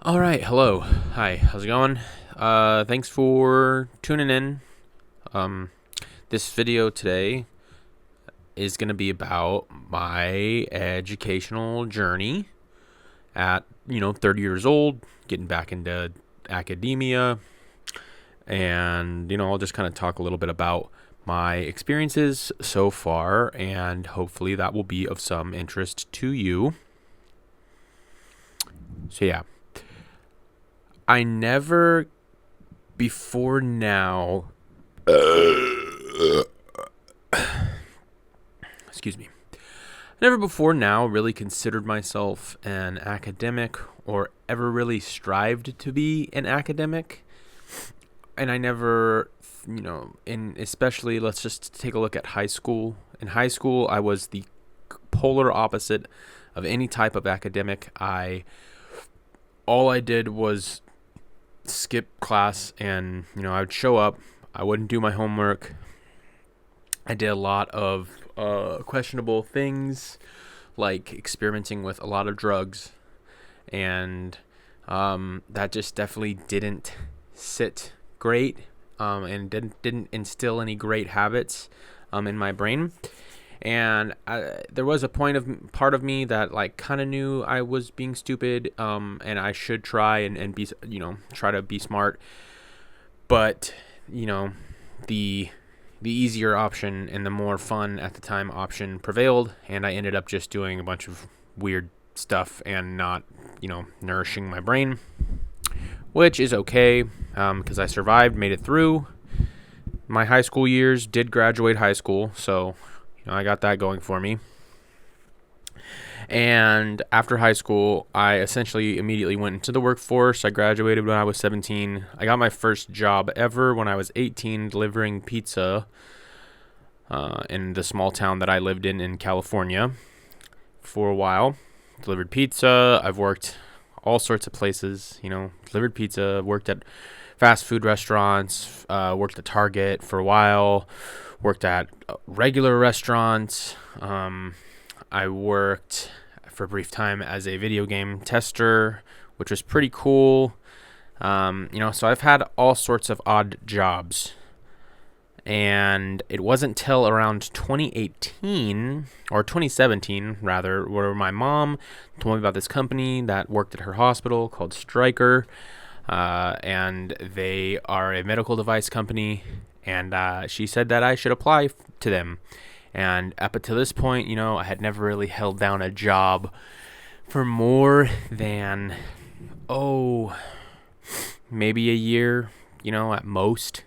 All right, hello. Hi, how's it going? Thanks for tuning in. Um, this video today is going to be about my educational journey at, 30 years old, getting back into academia, and, I'll just kind of talk a little bit about my experiences so far, and hopefully that will be of some interest to you. So, yeah. I never before now excuse me. I never before now really considered myself an academic or ever really strived to be an academic. And I never, in especially let's just take a look at high school. In high school, I was the polar opposite of any type of academic. All I did was skip class, and I would show up. I wouldn't do my homework. I did a lot of questionable things, like experimenting with a lot of drugs, and that just definitely didn't sit great, and didn't instill any great habits in my brain. And there was a part of me that kind of knew I was being stupid, and I should try and be, try to be smart. But the easier option and the more fun at the time option prevailed, and I ended up just doing a bunch of weird stuff and not, nourishing my brain, which is okay, because I survived, made it through my high school years, did graduate high school, so I got that going for me. And after high school, I essentially immediately went into the workforce. I graduated when I was 17. I got my first job ever when I was 18, delivering pizza in the small town that I lived in California for a while. Delivered pizza. I've worked all sorts of places, delivered pizza, worked at fast food restaurants, worked at Target for a while, worked at regular restaurants. I worked for a brief time as a video game tester, which was pretty cool. So I've had all sorts of odd jobs. And it wasn't till around 2018, or 2017 rather, where my mom told me about this company that worked at her hospital called Stryker. And they are a medical device company. And she said that I should apply to them. And up until this point, I had never really held down a job for more than, maybe a year, at most.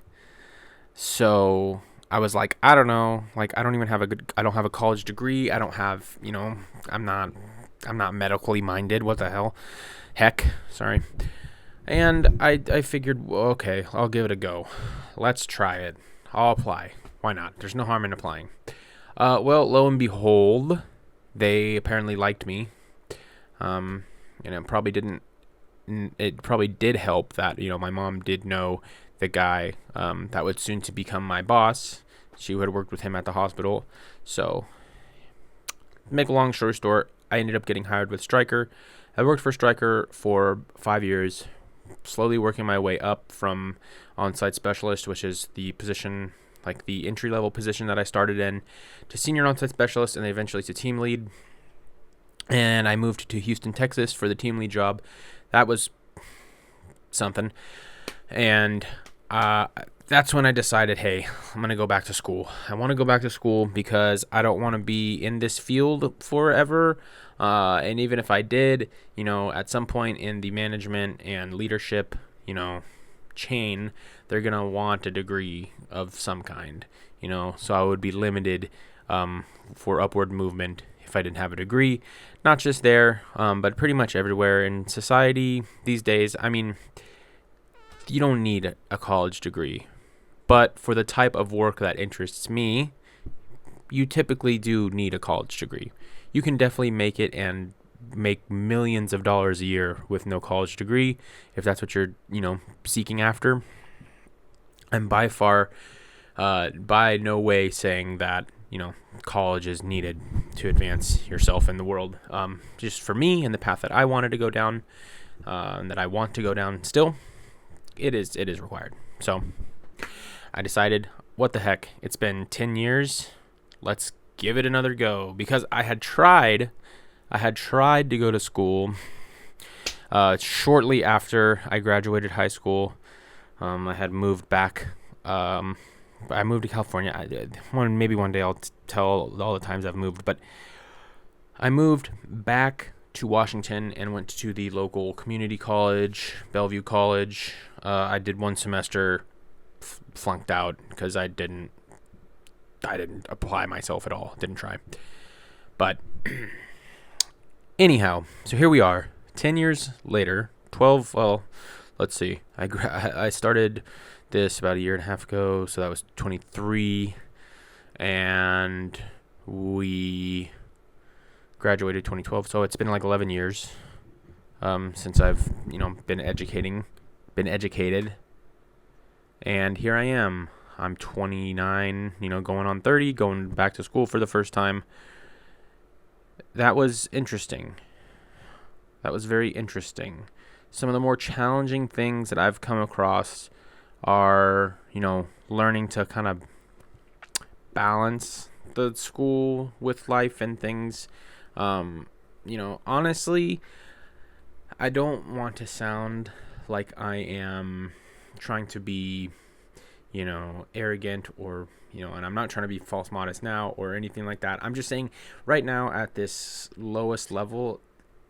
So I was like, I don't know, I don't have a college degree. I don't have, I'm not medically minded. What the hell? Heck, sorry. And I figured, well, okay, I'll give it a go. Let's try it. I'll apply. Why not? There's no harm in applying. Well, lo and behold, they apparently liked me. And it probably did help that, my mom did know the guy that would soon to become my boss. She had worked with him at the hospital. So, make a long story short, I ended up getting hired with Stryker. I worked for Stryker for 5 years, slowly working my way up from on-site specialist, which is the position, the entry-level position that I started in, to senior on-site specialist, and then eventually to team lead. And I moved to Houston, Texas for the team lead job. That was something. And that's when I decided, hey, I'm going to go back to school. I want to go back to school because I don't want to be in this field forever. And even if I did, at some point in the management and leadership, chain, they're going to want a degree of some kind, so I would be limited for upward movement if I didn't have a degree. Not just there, but pretty much everywhere in society these days. I mean, you don't need a college degree, but for the type of work that interests me, you typically do need a college degree. You can definitely make it and make millions of dollars a year with no college degree if that's what you're, seeking after. And by far, by no way saying that, college is needed to advance yourself in the world. Just for me and the path that I wanted to go down, and that I want to go down still, it is required. So I decided, what the heck? It's been 10 years. Let's give it another go, because I had tried to go to school shortly after I graduated high school. I had moved back. I moved to California. Maybe one day I'll tell all the times I've moved, but I moved back to Washington and went to the local community college, Bellevue College. I did one semester, flunked out because I didn't apply myself at all. Didn't try. But anyhow, so here we are, 10 years later, 12, well, let's see. I started this about a year and a half ago, so that was 23, and we graduated 2012, so it's been like 11 years since I've, been educated, and here I am. I'm 29, going on 30, going back to school for the first time. That was interesting. That was very interesting. Some of the more challenging things that I've come across are, learning to kind of balance the school with life and things. Honestly, I don't want to sound like I am trying to be, arrogant or, and I'm not trying to be false modest now or anything like that. I'm just saying right now at this lowest level,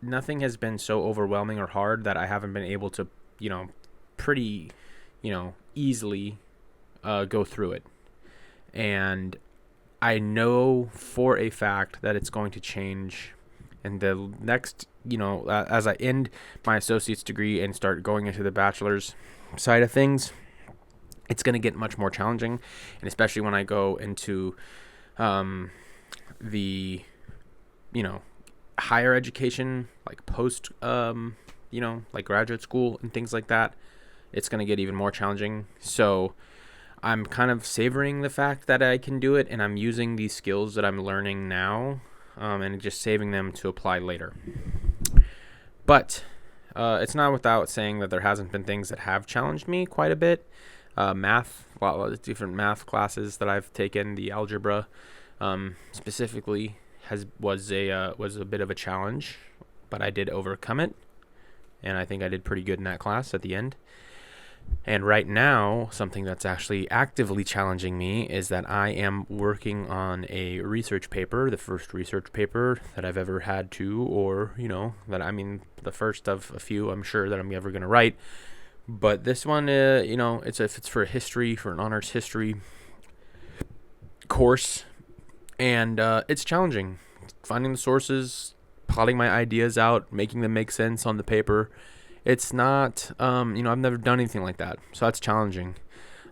nothing has been so overwhelming or hard that I haven't been able to, pretty, easily go through it. And I know for a fact that it's going to change. And the next, as I end my associate's degree and start going into the bachelor's side of things, it's going to get much more challenging. And especially when I go into the, higher education, like post, like graduate school and things like that, it's going to get even more challenging. So I'm kind of savoring the fact that I can do it, and I'm using these skills that I'm learning now and just saving them to apply later. But it's not without saying that there hasn't been things that have challenged me quite a bit. Math, a lot of different math classes that I've taken, the algebra specifically was a bit of a challenge, but I did overcome it, and I think I did pretty good in that class at the end. And right now, something that's actually actively challenging me is that I am working on a research paper, the first research paper that I've ever had to, or, the first of a few I'm sure that I'm ever going to write. But this one, it's for history, for an honors history course. And it's challenging. Finding the sources, plotting my ideas out, making them make sense on the paper. It's not, I've never done anything like that. So that's challenging.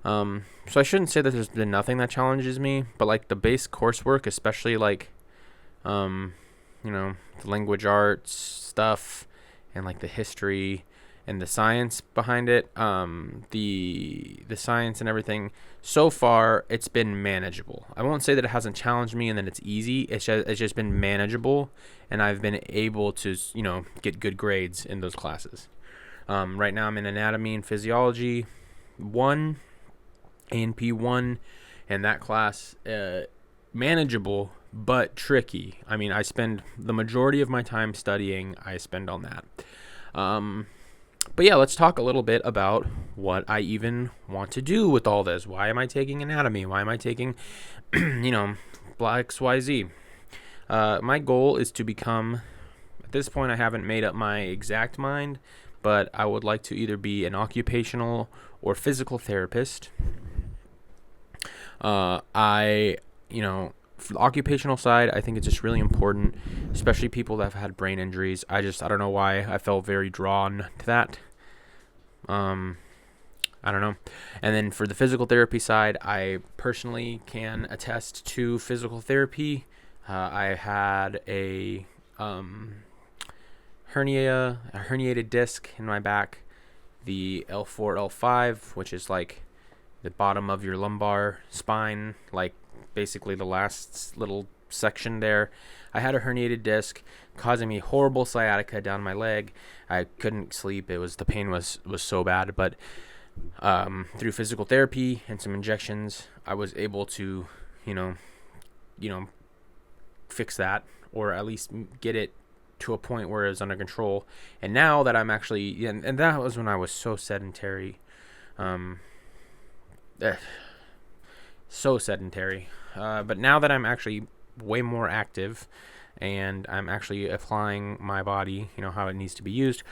So I shouldn't say that there's been nothing that challenges me, but like the base coursework, especially like, the language arts stuff and like the history and the science behind it, the science and everything, so far it's been manageable. I won't say that it hasn't challenged me and that it's easy. It's just been manageable, and I've been able to, get good grades in those classes. Right now I'm in anatomy and physiology 1, A&P 1, and that class, manageable but tricky. I spend the majority of my time studying, I spend on that. But yeah, let's talk a little bit about what I even want to do with all this. Why am I taking anatomy? Why am I taking, XYZ? My goal is to become, at this point I haven't made up my exact mind, but I would like to either be an occupational or physical therapist. For the occupational side, I think it's just really important, especially people that have had brain injuries. I don't know why I felt very drawn to that. I don't know. And then for the physical therapy side, I personally can attest to physical therapy. I had a herniated disc in my back, the L4, L5, which is like the bottom of your lumbar spine, like basically the last little section there. I had a herniated disc causing me horrible sciatica down my leg. I couldn't sleep. The pain was so bad, but through physical therapy and some injections, I was able to, you know, fix that, or at least get it to a point where it was under control. And now that I'm actually, and that was when I was so sedentary, so sedentary. But now that I'm actually way more active, and I'm actually applying my body, how it needs to be used,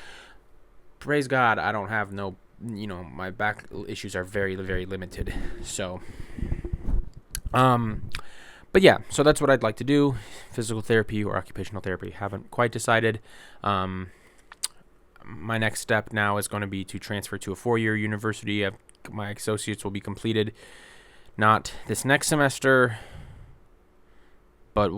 praise God, I don't have no, my back issues are very, very limited. So, but yeah, so that's what I'd like to do, physical therapy or occupational therapy. Haven't quite decided. My next step now is going to be to transfer to a 4-year university. My associates will be completed, not this next semester, but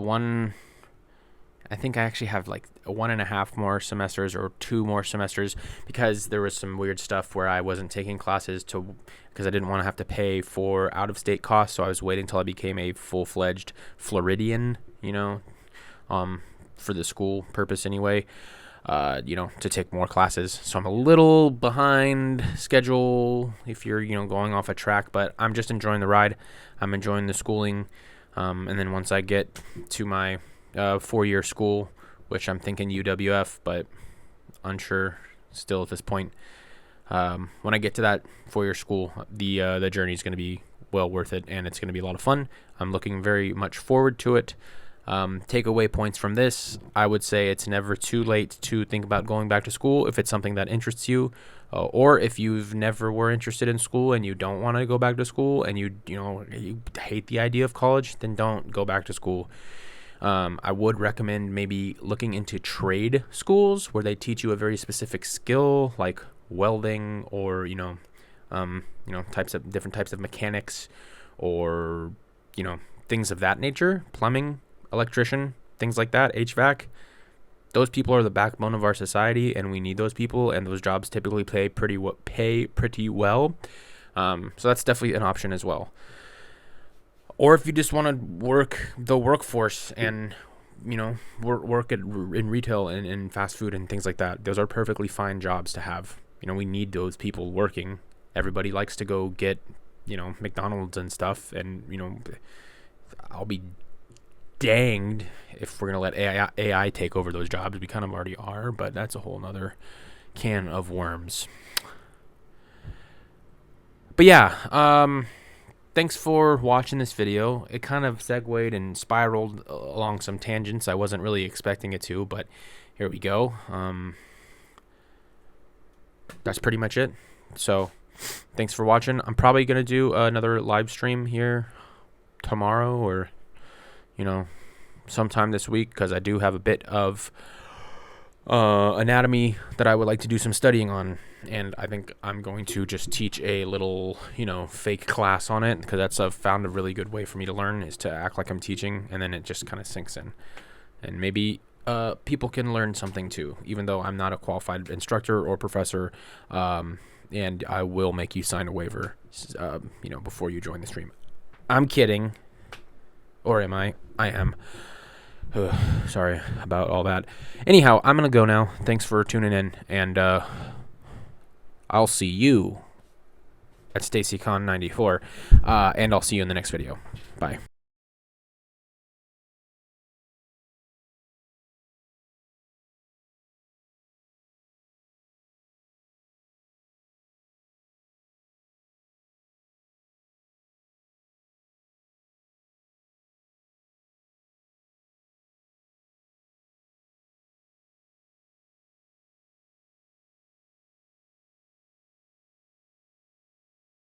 I think I actually have like 1.5 more semesters or 2 more semesters, because there was some weird stuff where I wasn't taking classes because I didn't want to have to pay for out-of-state costs. So I was waiting till I became a full-fledged Floridian, for the school purpose anyway, to take more classes. So I'm a little behind schedule if you're, going off a track, but I'm just enjoying the ride. I'm enjoying the schooling. And then once I get to my 4-year school, which I'm thinking UWF, but unsure still at this point. When I get to that 4-year school, the journey is going to be well worth it, and it's going to be a lot of fun. I'm looking very much forward to it. Takeaway points from this: I would say it's never too late to think about going back to school if it's something that interests you, or if you've never were interested in school and you don't want to go back to school, and you hate the idea of college, then don't go back to school. I would recommend maybe looking into trade schools where they teach you a very specific skill, like welding, or different types of mechanics, or things of that nature, plumbing, electrician, things like that, HVAC. Those people are the backbone of our society, and we need those people, and those jobs typically pay pretty well. So that's definitely an option as well. Or if you just want to work the workforce and, work in retail and in fast food and things like that, those are perfectly fine jobs to have. We need those people working. Everybody likes to go get, McDonald's and stuff. And, I'll be danged if we're going to let AI take over those jobs. We kind of already are, but that's a whole nother can of worms. But yeah, thanks for watching this video. It kind of segued and spiraled along some tangents I wasn't really expecting it to, but here we go. That's pretty much it. So thanks for watching. I'm probably going to do another live stream here tomorrow, or, sometime this week, because I do have a bit of anatomy that I would like to do some studying on. And I think I'm going to just teach a little, fake class on it, because I've found a really good way for me to learn, is to act like I'm teaching, and then it just kind of sinks in. And maybe people can learn something too, even though I'm not a qualified instructor or professor. And I will make you sign a waiver, before you join the stream. I'm kidding. Or am I? I am. Sorry about all that. Anyhow, I'm going to go now. Thanks for tuning in, and I'll see you at StacyCon94, and I'll see you in the next video. Bye.